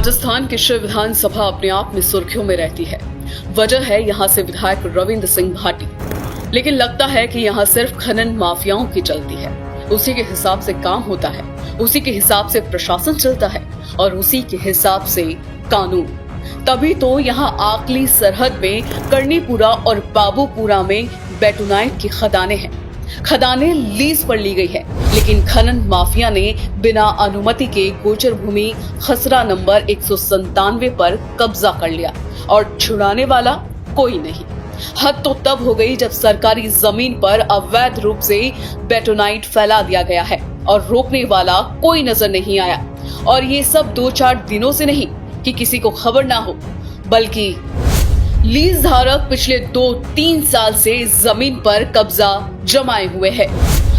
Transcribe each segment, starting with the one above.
राजस्थान की शिव विधानसभा अपने आप में सुर्खियों में रहती है। वजह है यहाँ से विधायक रविंद्र सिंह भाटी। लेकिन लगता है कि यहाँ सिर्फ खनन माफियाओं की चलती है। उसी के हिसाब से काम होता है, उसी के हिसाब से प्रशासन चलता है और उसी के हिसाब से कानून। तभी तो यहाँ आकली सरहद में कर्णीपुरा और बाबूपुरा में बेटोनाइट की खदानें हैं। खदानें लीज पर ली गई है, लेकिन खनन माफिया ने बिना अनुमति के गोचर भूमि खसरा नंबर 197 पर कब्जा कर लिया और छुड़ाने वाला कोई नहीं। हद तो तब हो गई जब सरकारी जमीन पर अवैध रूप से बेटोनाइट फैला दिया गया है और रोकने वाला कोई नजर नहीं आया। और ये सब 2-4 दिनों से नहीं कि किसी को खबर ना हो, बल्कि लीज धारक पिछले 2-3 साल से जमीन पर कब्जा जमाए हुए है।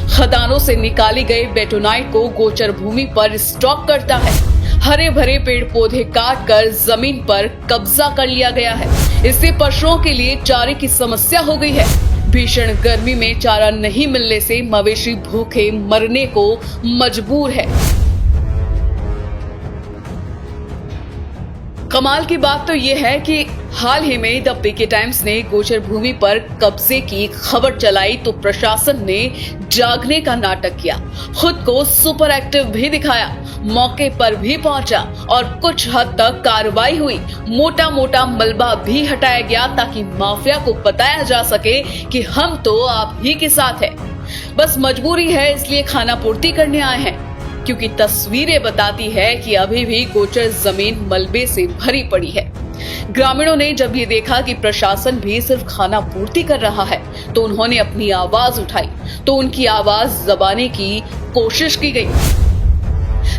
खदानों से निकाले गए बेटोनाइट को गोचर भूमि पर स्टॉक करता है। हरे भरे पेड़ पौधे काट कर जमीन पर कब्जा कर लिया गया है। इससे पशुओं के लिए चारे की समस्या हो गई है। भीषण गर्मी में चारा नहीं मिलने से मवेशी भूखे मरने को मजबूर है। कमाल की बात तो ये है कि हाल ही में द पीके टाइम्स ने गोचर भूमि पर कब्जे की खबर चलाई तो प्रशासन ने जागने का नाटक किया, खुद को सुपर एक्टिव भी दिखाया, मौके पर भी पहुंचा और कुछ हद तक कार्रवाई हुई। मोटा मोटा मलबा भी हटाया गया ताकि माफिया को बताया जा सके कि हम तो आप ही के साथ हैं। बस मजबूरी है, इसलिए खाना पूर्ति करने आए हैं, क्योंकि तस्वीरें बताती है कि अभी भी गोचर जमीन मलबे से भरी पड़ी है। ग्रामीणों ने जब ये देखा कि प्रशासन भी सिर्फ खाना पूर्ति कर रहा है तो उन्होंने अपनी आवाज उठाई, तो उनकी आवाज दबाने की कोशिश की गई।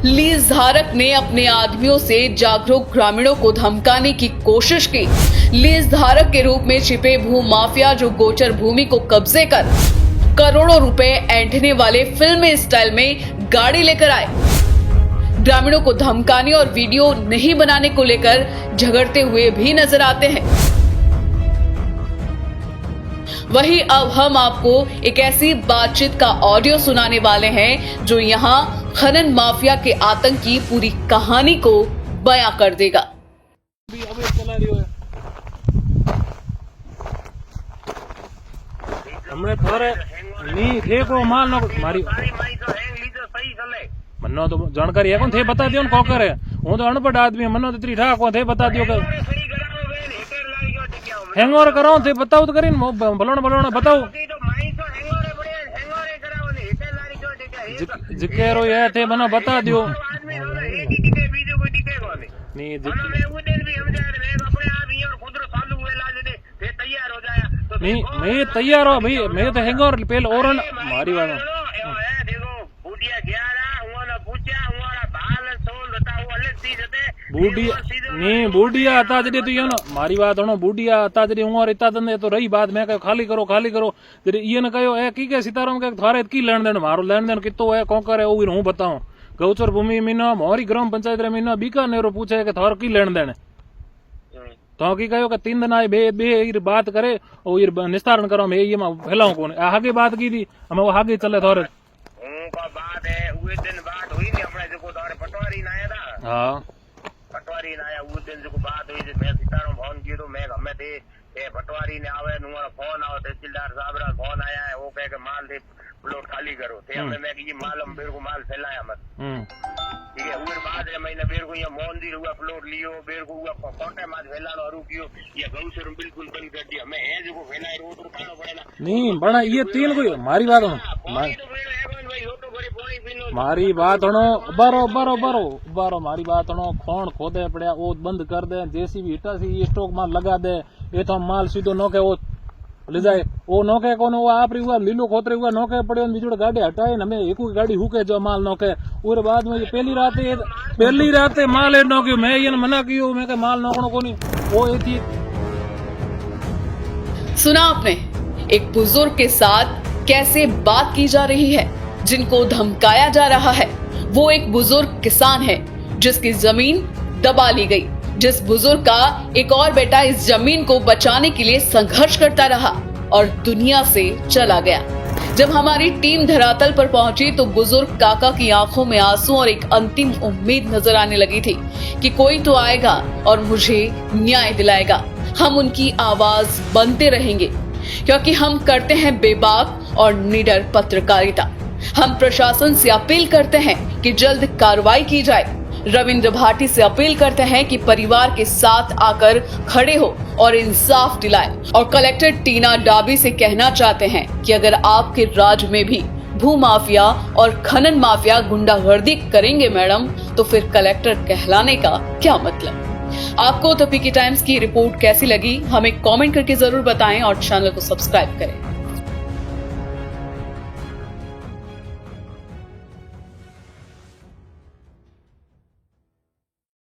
लीज धारक ने अपने आदमियों से जागरूक ग्रामीणों को धमकाने की कोशिश की। लीज धारक के रूप में छिपे भू माफिया जो गोचर भूमि को कब्जे कर करोड़ों रुपए ऐंठने वाले फिल्मी स्टाइल में गाड़ी लेकर आए, ग्रामीणों को धमकाने और वीडियो नहीं बनाने को लेकर झगड़ते हुए भी नजर आते हैं। वहीं अब हम आपको एक ऐसी बातचीत का ऑडियो सुनाने वाले हैं जो यहाँ खनन माफिया के आतंक की पूरी कहानी को बयां कर देगा। हमने थोड़े नहीं थे को माल न मारी मनो तो जानकारी है कौन थे बता दियो को करे हूं तो अनपढ़ आदमी मनो तो त्री ठाक को थे बता दियो हैंगओवर कराओ थे बताओ तो करीन बलोण बताओ जिकेरो ये थे मनो बता दियो नहीं नहीं मैं तैयार हो भाई, मैं तो हैंगओवर पहले और मारी वाला बूढ़िया आता जडे तो ये मारी बात हणो बूढ़िया आता जडे उमर इता दंदे तो रही बात मैं कहो खाली करो जडे ये न कहो ए की के सितारों के थारे की लेन देन मारो लेन देन कितो है कोकर है ओ हूं बताऊं गौचर भूमि मीना मोरी ग्राम पंचायत रे मीना बीकानेरो पूछे के थार की लेन देन तो की कहो कि 3 दिन आए बे बात करे और निस्तारण करो मैं ये फैलाऊं कौन आगे बात की थी हमें वो आगे चले थोड़े बात है उस दिन बात हुई थी अपने जो थारे पटवारी ना आया था। हां पटवारी ना आया उस दिन जो बात हुई थी मैं सितारों फोन कियो तो मैं हमें थे पटवारी ने आवे नुआ फोन आओ तहसीलदार साहब रा फोन आया है वो कहे के माल दे प्लॉट खाली करो थे हमें मैं कि माल हम बेर को माल फैलाया मत ठीक है उस बाद है मैंने बेर को ये मंदिर हुआ प्लॉट लियो बेर को हुआ कोटे माल फैलानो अरु कियो ये गौशर बिल्कुल बंद कर दिया मैं है जो फैलाए रोड पर खानो पड़ेला नहीं बना ये 3 कोई मारी बात मारी बात हणो बारो मारी बात हणो खोण खोदे पड़या वो बंद कर दे जेसीबी हिटा सी ये स्टॉक माल लगा दे ये तो माल सीधो नोके वो ले जाए वो नोके कोने वो आपरी हुआ लीलो खोतरे हुआ नोके पड़े बीजोड़ गाड़ी हटाए हमें एक गाड़ी हुके जो माल नोके और बाद में पहली रात माल नोक्यो मैं ये मना कियो मैं के माल नोकणो कोनी वो ये थी। सुना आपने एक बुजुर्ग के साथ कैसे बात की जा रही है, जिनको धमकाया जा रहा है। वो एक बुजुर्ग किसान है जिसकी जमीन दबा ली गई, जिस बुजुर्ग का एक और बेटा इस जमीन को बचाने के लिए संघर्ष करता रहा और दुनिया से चला गया। जब हमारी टीम धरातल पर पहुंची तो बुजुर्ग काका की आंखों में आंसू और एक अंतिम उम्मीद नजर आने लगी थी कि कोई तो आएगा और मुझे न्याय दिलाएगा। हम उनकी आवाज बनते रहेंगे क्योंकि हम करते हैं बेबाक और निडर पत्रकारिता। हम प्रशासन से अपील करते हैं कि जल्द कार्रवाई की जाए। रविंद्र भाटी से अपील करते हैं कि परिवार के साथ आकर खड़े हो और इंसाफ दिलाए। और कलेक्टर टीना डाबी से कहना चाहते हैं कि अगर आपके राज में भी भू माफिया और खनन माफिया गुंडागर्दी करेंगे मैडम, तो फिर कलेक्टर कहलाने का क्या मतलब। आपको द पीके टाइम्स की रिपोर्ट कैसी लगी हमें कमेंट करके जरूर बताएं और चैनल को सब्सक्राइब करें।